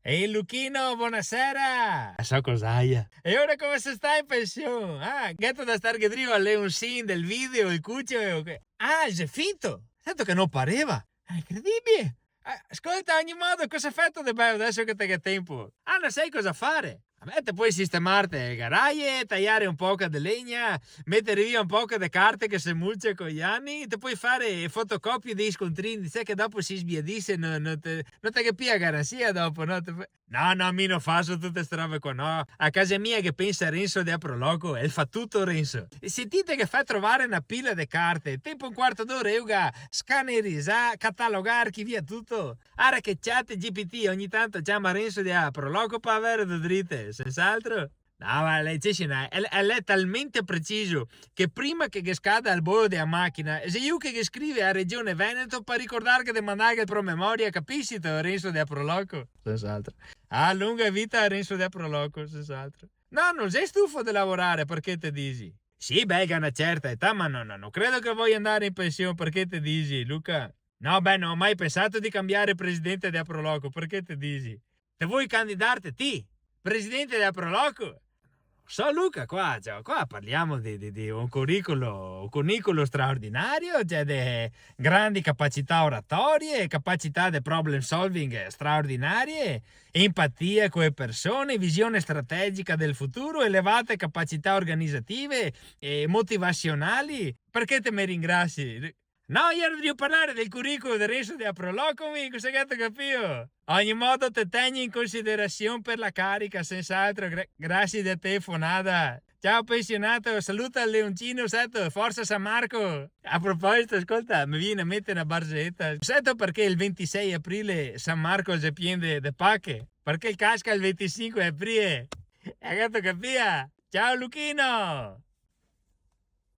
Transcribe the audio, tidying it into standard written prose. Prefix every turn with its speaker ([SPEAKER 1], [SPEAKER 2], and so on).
[SPEAKER 1] Ehi Luchino, buonasera! So cos'hai? E ora come se stai in pensione? Ah, gatto da star che driva lei un scene del video, il cuccio. Ah, è finto! Tanto che non pareva! È incredibile! Ascolta, ogni modo, cosa hai fatto di bello adesso che te che tempo? Ah, non sai cosa fare? Vabbè, te puoi sistemarti le garaie, tagliare un po' di legna, mettere via un po' di carte che si mulce con gli anni, te puoi fare fotocopie dei scontrini, sai che dopo si sbiadisce, non te che pia garanzia dopo, no? No, mi non faccio tutte queste robe qua, no. A casa mia che pensa Renzo di Aproloco e fa tutto Renzo. E sentite che fa trovare una pila di carte, tempo un quarto d'ora e uga scannerizza, catalogare chi via tutto. Ora che chat GPT ogni tanto chiama Renzo di Aproloco per avere due dritte, senz'altro. No, ma lei è talmente preciso che prima che scada il bollo della macchina, se io che scrive a Regione Veneto per ricordare che devo mandare il promemoria, capisci te, Renzo di Aproloco? Senz'altro. Ah, lunga vita a Renzo de Proloco, senz'altro. No, non sei stufo di lavorare, perché te dici? Sì, beh, che a una certa età, ma no, non credo che voglia andare in pensione, perché te dici, Luca? No, beh, non ho mai pensato di cambiare presidente di Aproloco, perché te dici? Te vuoi candidarti, ti? Presidente di Aproloco? So Luca, qua parliamo di un curriculum straordinario, cioè di grandi capacità oratorie, capacità di problem solving straordinarie, empatia con le persone, visione strategica del futuro, elevate capacità organizzative e motivazionali. Perché te mi ringrazi? No, io devo parlare del curriculum del resto di Aprolocomi, cosa che capito? Ogni modo te tengo in considerazione per la carica, senz'altro, grazie a te, Fonada. Ciao pensionato, saluta il leoncino, Seto, forza San Marco. A proposito, ascolta, mi viene a mettere una barzelletta. Seto perché il 26 aprile San Marco è pieno di pacche? Perché il casca il 25 aprile. Hai capito? Ciao Luchino!